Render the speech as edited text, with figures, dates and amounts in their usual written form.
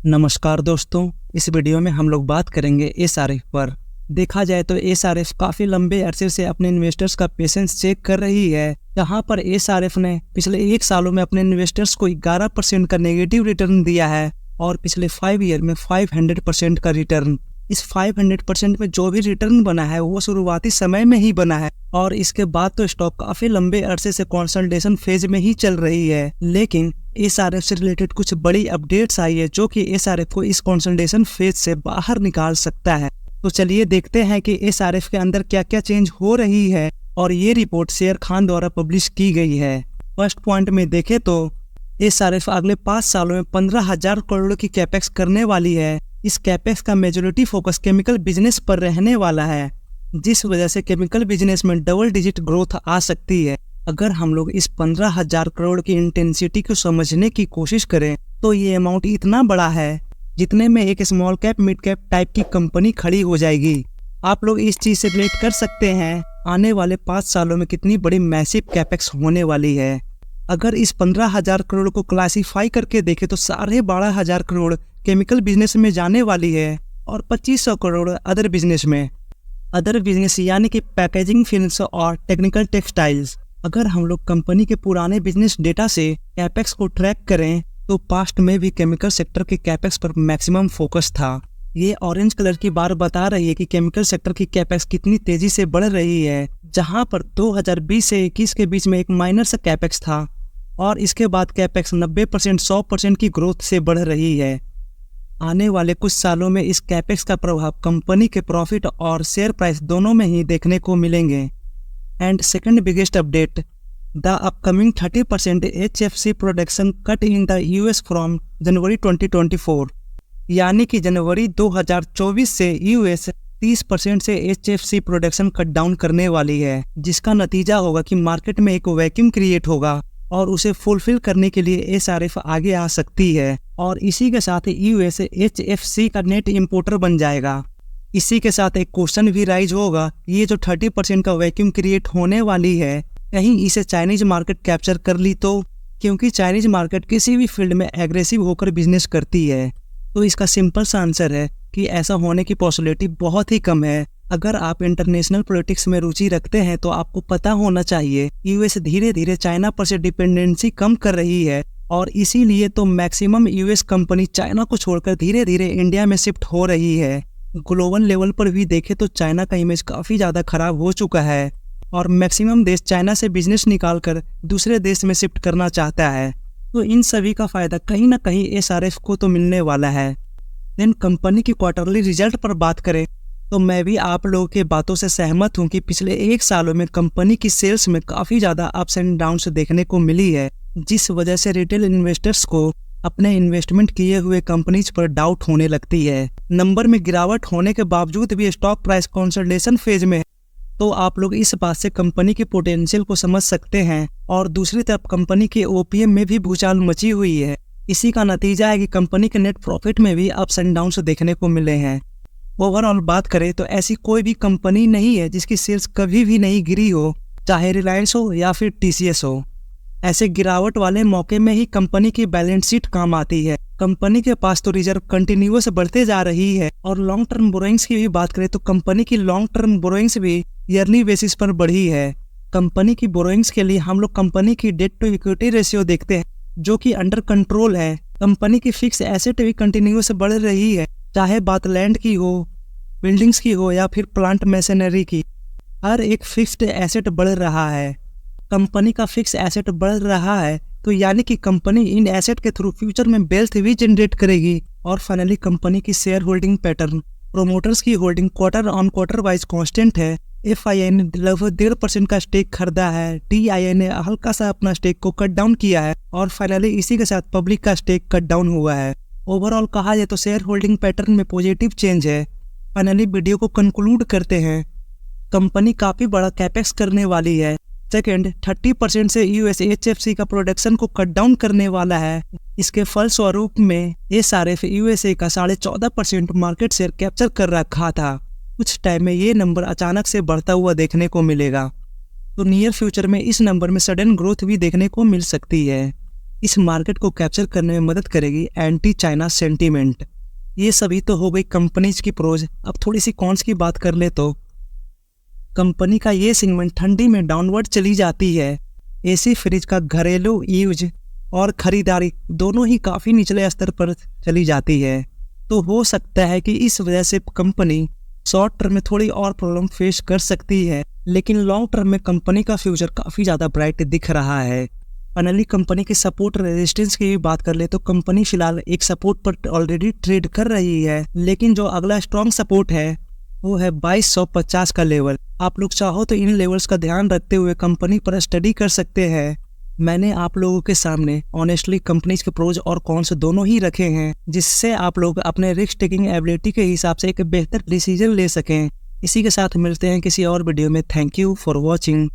नमस्कार दोस्तों, इस वीडियो में हम लोग बात करेंगे एसआरएफ पर। देखा जाए तो एसआरएफ काफ़ी लंबे अरसे से अपने इन्वेस्टर्स का पेशेंस चेक कर रही है। यहाँ पर एसआरएफ ने पिछले 1 सालों में अपने इन्वेस्टर्स को 11% का नेगेटिव रिटर्न दिया है और पिछले 5 ईयर में 500% का रिटर्न। इस 500% में जो भी रिटर्न बना है वो शुरुआती समय में ही बना है और इसके बाद तो स्टॉक काफ़ी लंबे अरसे से कंसोलिडेशन फेज में ही चल रही है। लेकिन एसआरएफ से रिलेटेड कुछ बड़ी अपडेट्स आई है जो कि एसआरएफ को इस कंसोलिडेशन फेज से बाहर निकाल सकता है। तो चलिए देखते हैं कि एसआरएफ के अंदर क्या क्या चेंज हो रही है और ये रिपोर्ट शेर खान द्वारा पब्लिश की गई है। फर्स्ट पॉइंट में देखें तो एसआरएफ अगले 5 सालों में 15,000 करोड़ की कैपेक्स करने वाली है। इस कैपेक्स का मेजॉरिटी फोकस केमिकल बिजनेस पर रहने वाला है, जिस वजह से केमिकल बिजनेस में डबल डिजिट ग्रोथ आ सकती है। अगर हम लोग इस 15,000 करोड़ की इंटेंसिटी को समझने की कोशिश करें तो ये अमाउंट इतना बड़ा है जितने में एक small cap mid cap type की कंपनी खड़ी हो जाएगी। आप लोग इस चीज़ से रिलेट कर सकते हैं आने वाले 5 सालों में कितनी बड़ी मैसिव कैपेक्स होने वाली है। अगर इस 15,000 करोड़ को क्लासीफाई करके देखें तो 12,500 करोड़ केमिकल बिजनेस में जाने वाली है और 2,500 करोड़ अदर बिजनेस में। अदर बिजनेस यानी कि पैकेजिंग, फिल्म्स और टेक्निकल टेक्सटाइल्स। अगर हम लोग कंपनी के पुराने बिजनेस डेटा से कैपेक्स को ट्रैक करें तो पास्ट में भी केमिकल सेक्टर के कैपेक्स पर मैक्सिमम फोकस था। ये ऑरेंज कलर की बार बता रही है कि केमिकल सेक्टर की कैपेक्स कितनी तेजी से बढ़ रही है, जहां पर 2020 से 21 के बीच में एक माइनर सा कैपेक्स था और इसके बाद कैपेक्स 90% 100% की ग्रोथ से बढ़ रही है। आने वाले कुछ सालों में इस कैपेक्स का प्रभाव कंपनी के प्रॉफिट और शेयर प्राइस दोनों में ही देखने को मिलेंगे। And second biggest update, the upcoming 30% HFC production cut in the US from January 2024, यानी कि जनवरी 2024 से US 30% से HFC प्रोडक्शन कट डाउन करने वाली है, जिसका नतीजा होगा कि मार्केट में एक वैक्यूम क्रिएट होगा और उसे फुलफिल करने के लिए एसआरएफ आगे आ सकती है और इसी के साथ US HFC का नेट इंपोर्टर बन जाएगा। इसी के साथ एक क्वेश्चन भी राइज होगा, ये जो 30% का वैक्यूम क्रिएट होने वाली है कहीं इसे चाइनीज मार्केट कैप्चर कर ली तो, क्योंकि चाइनीज मार्केट किसी भी फील्ड में एग्रेसिव होकर बिजनेस करती है। तो इसका सिंपल सा आंसर है कि ऐसा होने की पॉसिबिलिटी बहुत ही कम है। अगर आप इंटरनेशनल पॉलिटिक्स में रुचि रखते हैं तो आपको पता होना चाहिए यूएस धीरे धीरे चाइना पर से डिपेंडेंसी कम कर रही है और इसीलिए तो मैक्सिमम यूएस कंपनी चाइना को छोड़कर धीरे धीरे इंडिया में शिफ्ट हो रही है। ग्लोबल लेवल पर भी देखें तो चाइना का इमेज काफ़ी ज़्यादा खराब हो चुका है और मैक्सिमम देश चाइना से बिजनेस निकालकर दूसरे देश में शिफ्ट करना चाहता है। तो इन सभी का फ़ायदा कहीं ना कहीं एसआरएफ को तो मिलने वाला है। देन कंपनी की क्वार्टरली रिजल्ट पर बात करें तो मैं भी आप लोगों के बातों से सहमत हूं कि पिछले 1 सालों में कंपनी की सेल्स में काफ़ी ज़्यादा अप्स एंड डाउन्स देखने को मिली है, जिस वजह से रिटेल इन्वेस्टर्स को अपने इन्वेस्टमेंट किए हुए कंपनीज पर डाउट होने लगती है। नंबर में गिरावट होने के बावजूद भी स्टॉक प्राइस कंसोलिडेशन फेज में है, तो आप लोग इस बात से कंपनी के पोटेंशियल को समझ सकते हैं। और दूसरी तरफ कंपनी के ओपीएम में भी भूचाल मची हुई है। इसी का नतीजा है कि कंपनी के नेट प्रॉफिट में भी अप्स एंड डाउन्स देखने को मिले हैं। ओवरऑल बात करें तो ऐसी कोई भी कंपनी नहीं है जिसकी सेल्स कभी भी नहीं गिरी हो, चाहे रिलायंस हो या फिर टीसीएस हो। ऐसे गिरावट वाले मौके में ही कंपनी की बैलेंस शीट काम आती है। कंपनी के पास तो रिजर्व कंटिन्यूअस बढ़ते जा रही है और लॉन्ग टर्म बोरोइंग्स की भी बात करें तो कंपनी की लॉन्ग टर्म बोरोइंग्स भी ईयरली बेसिस पर बढ़ी है। कंपनी की बोरोइंग्स के लिए हम लोग कंपनी की डेट टू इक्विटी रेशियो देखते हैं जो कि अंडर कंट्रोल है। कंपनी की फिक्स एसेट भी कंटिन्यूअस बढ़ रही है, चाहे बात लैंड की हो, बिल्डिंग्स की हो या फिर प्लांट मशीनरी की। हर एक फिक्स्ड एसेट बढ़ रहा है। कंपनी का फिक्स एसेट बढ़ रहा है तो यानी कि कंपनी इन एसेट के थ्रू फ्यूचर में वेल्थ भी जनरेट करेगी। और फाइनली कंपनी की शेयर होल्डिंग पैटर्न, प्रोमोटर्स की holding quarter on quarter wise constant है। एफआईआई ने लगभग 1.5% का स्टेक खरीदा है, टीआईआई ने हल्का सा अपना स्टेक को कट डाउन किया है और फाइनली इसी के साथ पब्लिक का स्टेक कट डाउन हुआ है। ओवरऑल कहा जाए तो शेयर होल्डिंग पैटर्न में पॉजिटिव चेंज है। फाइनली वीडियो को कंक्लूड करते हैं, कंपनी काफ़ी बड़ा कैपेक्स करने वाली है। सेकेंड, 30% से यूएस एचएफसी का प्रोडक्शन को कट डाउन करने वाला है। इसके फलस्वरूप में एसआरएफ यूएसए का 14.5% मार्केट शेयर कैप्चर कर रखा था। कुछ टाइम में ये नंबर अचानक से बढ़ता हुआ देखने को मिलेगा, तो नियर फ्यूचर में इस नंबर में सडन ग्रोथ भी देखने को मिल सकती है। इस मार्केट को कैप्चर करने में मदद करेगी एंटी चाइना सेंटीमेंट। ये सभी तो हो गई कंपनीज की प्रोज। अब थोड़ी सी कॉन्स की बात कर ले तो कंपनी का ये सेगमेंट ठंडी में डाउनवर्ड चली जाती है। एसी फ्रिज का घरेलू यूज और खरीदारी दोनों ही काफ़ी निचले स्तर पर चली जाती है। तो हो सकता है कि इस वजह से कंपनी शॉर्ट टर्म में थोड़ी और प्रॉब्लम फेस कर सकती है, लेकिन लॉन्ग टर्म में कंपनी का फ्यूचर काफ़ी ज़्यादा ब्राइट दिख रहा है। फाइनली कंपनी की सपोर्ट रेजिस्टेंस की भी बात कर ले तो कंपनी फिलहाल एक सपोर्ट पर ऑलरेडी ट्रेड कर रही है, लेकिन जो अगला स्ट्रॉन्ग सपोर्ट है वो है 2250 का लेवल। आप लोग चाहो तो इन लेवल्स का ध्यान रखते हुए कंपनी पर स्टडी कर सकते हैं। मैंने आप लोगों के सामने ऑनेस्टली कंपनीज के प्रोज और कॉन्स दोनों ही रखे हैं, जिससे आप लोग अपने रिस्क टेकिंग एबिलिटी के हिसाब से एक बेहतर डिसीजन ले सकें। इसी के साथ मिलते हैं किसी और वीडियो में। Thank you for watching.